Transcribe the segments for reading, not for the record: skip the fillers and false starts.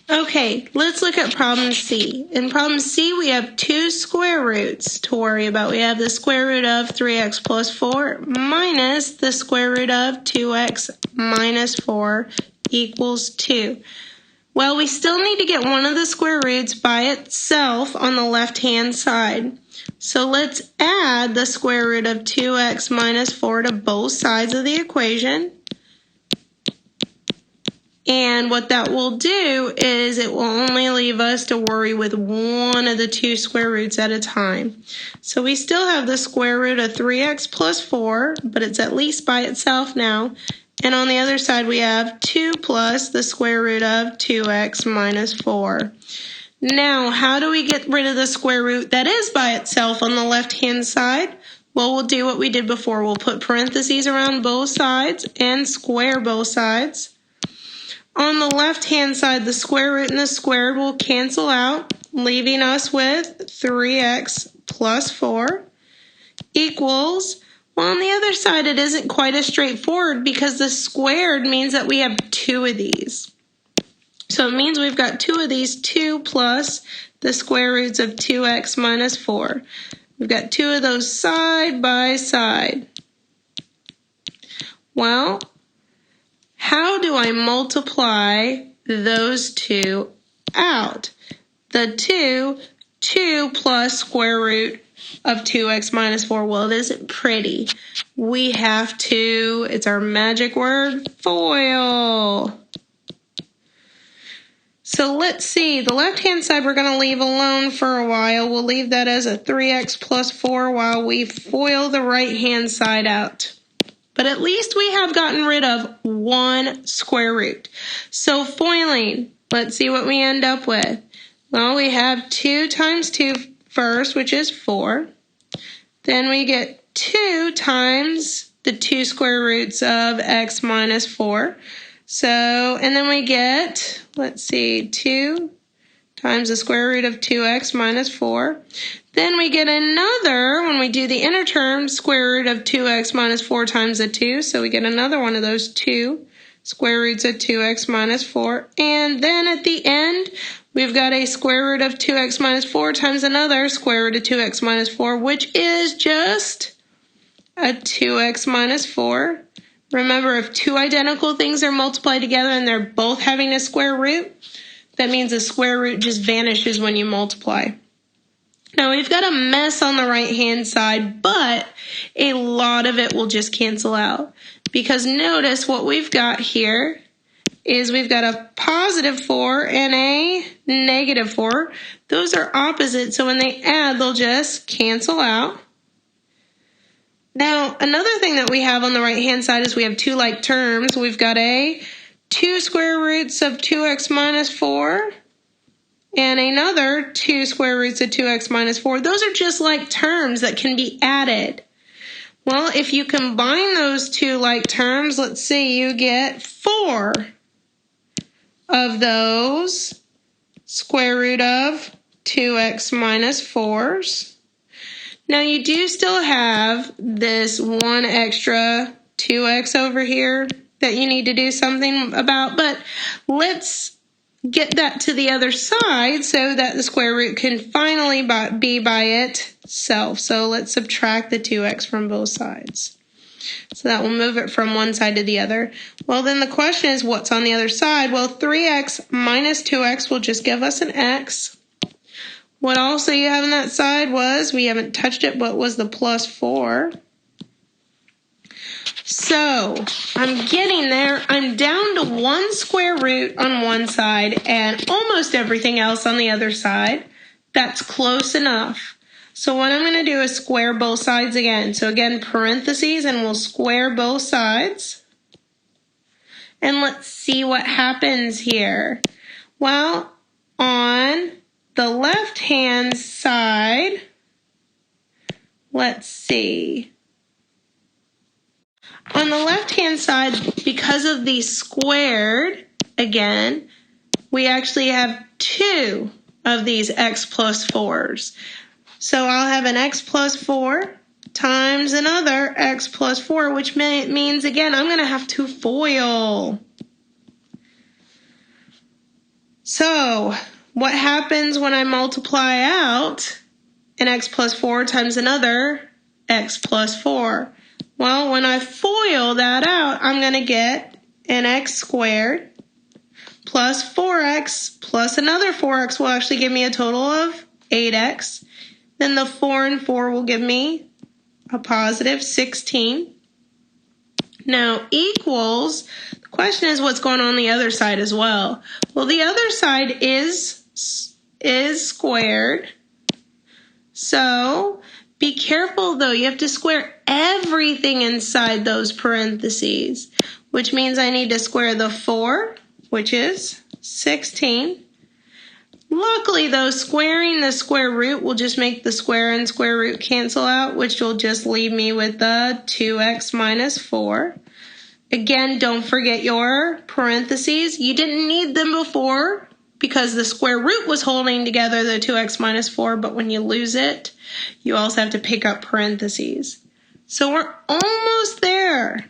Okay, let's look at problem C. In problem C, we have two square roots to worry about. We have the square root of 3x plus 4 minus the square root of 2x minus 4 equals 2. Well, we still need to get one of the square roots by itself on the left-hand side. So let's add the square root of 2x minus 4 to both sides of the equation. And what that will do is it will only leave us to worry with one of the two square roots at a time. So we still have the square root of 3x plus 4, but it's at least by itself now. And on the other side, we have 2 plus the square root of 2x minus 4. Now, how do we get rid of the square root that is by itself on the left-hand side? Well, we'll do what we did before. We'll put parentheses around both sides and square both sides. On the left-hand side, the square root and the squared will cancel out, leaving us with 3x plus 4 equals, well, on the other side, it isn't quite as straightforward because the squared means that we have two of these. So it means we've got two of these, 2 plus the square roots of 2x minus 4. We've got two of those side by side. Well, how do I multiply those two out? The 2 plus square root of 2x minus 4. Well, it isn't pretty. We have to, it's our magic word, FOIL. So let's see, the left-hand side we're going to leave alone for a while. We'll leave that as a 3x plus 4 while we FOIL the right-hand side out. But at least we have gotten rid of one square root. So foiling, let's see what we end up with. Well, we have 2 times 2 first, which is 4. Then we get 2 times the 2 square roots of x minus 4. So, and then we get, let's see, 2 times the square root of 2x minus 4. Then we get another, when we do the inner term, square root of 2x minus 4 times the 2. So we get another one of those 2 square roots of 2x minus 4. And then at the end, we've got a square root of 2x minus 4 times another square root of 2x minus 4, which is just a 2x minus 4. Remember, if two identical things are multiplied together and they're both having a square root, that means the square root just vanishes when you multiply. Now, we've got a mess on the right-hand side, but a lot of it will just cancel out. Because notice what we've got here is we've got a positive 4 and a negative 4. Those are opposite, so when they add, they'll just cancel out. Now, another thing that we have on the right-hand side is we have two like terms. We've got a 2 square roots of 2x minus 4 and another 2 square roots of 2x minus 4. Those are just like terms that can be added. Well, if you combine those two like terms, let's see, you get 4 of those square root of 2x minus 4s. Now, you do still have this one extra 2x over here that you need to do something about, but let's get that to the other side so that the square root can finally be by itself. So let's subtract the 2x from both sides. So that will move it from one side to the other. Well, then the question is, what's on the other side? Well, 3x minus 2x will just give us an x. What also you have on that side was, we haven't touched it, but was the plus 4. So I'm getting there. I'm down to one square root on one side and almost everything else on the other side. That's close enough. So what I'm going to do is square both sides again. So again, parentheses, and we'll square both sides. And let's see what happens here. Well, on the left-hand side, let's see. On the left-hand side, because of the squared, again, we actually have 2 of these x plus 4s. So I'll have an x plus 4 times another x plus 4, which means, again, I'm going to have to FOIL. So what happens when I multiply out an x plus 4 times another x plus 4? Well, when I FOIL that out, I'm going to get an x squared plus 4x plus another 4x will actually give me a total of 8x. Then the 4 and 4 will give me a positive 16. Now equals, the question is what's going on the other side as well. Well, the other side is squared. So be careful though, you have to square everything inside those parentheses, which means I need to square the 4, which is 16. Luckily though, squaring the square root will just make the square and square root cancel out, which will just leave me with the 2x minus 4. Again, don't forget your parentheses. You didn't need them before because the square root was holding together the 2x minus 4, but when you lose it, you also have to pick up parentheses. So we're almost there.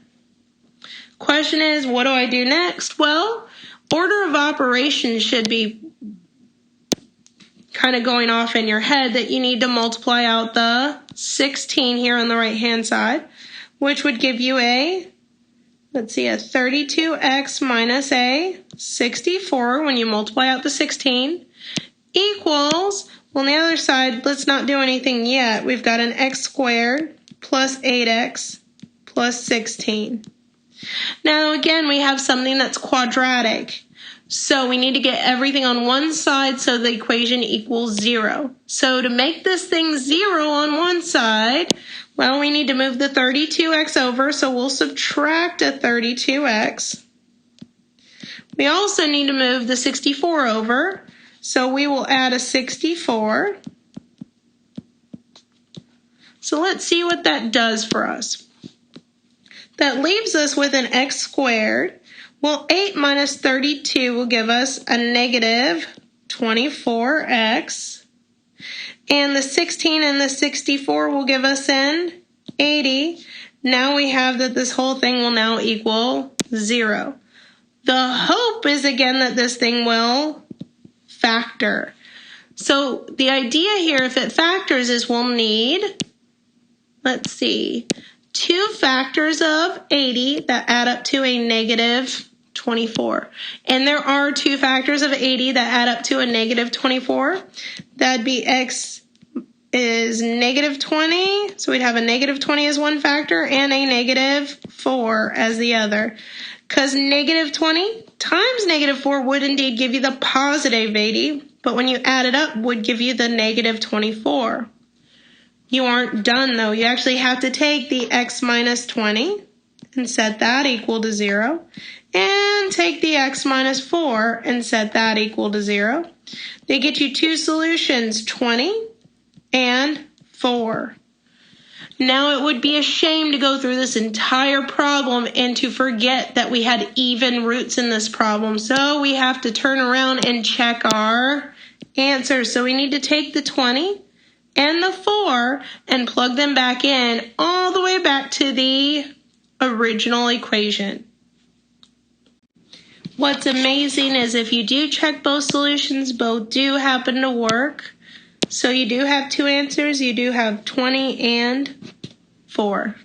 Question is, what do I do next? Well, order of operations should be kind of going off in your head that you need to multiply out the 16 here on the right hand side, which would give you a 32x minus a 64 when you multiply out the 16 equals, well, on the other side, let's not do anything yet. We've got an x squared plus 8x plus 16. Now again, we have something that's quadratic. So we need to get everything on one side so the equation equals 0. So to make this thing 0 on one side, well, we need to move the 32x over, so we'll subtract a 32x. We also need to move the 64 over, so we will add a 64. So let's see what that does for us. That leaves us with an x squared. Well, 8 minus 32 will give us a negative 24x. And the 16 and the 64 will give us an 80. Now we have that this whole thing will now equal 0. The hope is again that this thing will factor. So the idea here, if it factors, is we'll need, let's see, 2 factors of 80 that add up to a negative 24. And there are 2 factors of 80 that add up to a negative 24. That'd be x is negative 20. So we'd have a negative 20 as one factor and a negative 4 as the other. Because negative 20 times negative 4 would indeed give you the positive 80. But when you add it up, would give you the negative 24. You aren't done though. You actually have to take the x minus 20 and set that equal to 0. And take the x minus 4 and set that equal to 0. They get you 2 solutions, 20 and 4. Now it would be a shame to go through this entire problem and to forget that we had even roots in this problem. So we have to turn around and check our answers. So we need to take the 20 and the 4 and plug them back in all the way back to the original equation. What's amazing is if you do check both solutions, both do happen to work. So you do have 2 answers. You do have 20 and 4.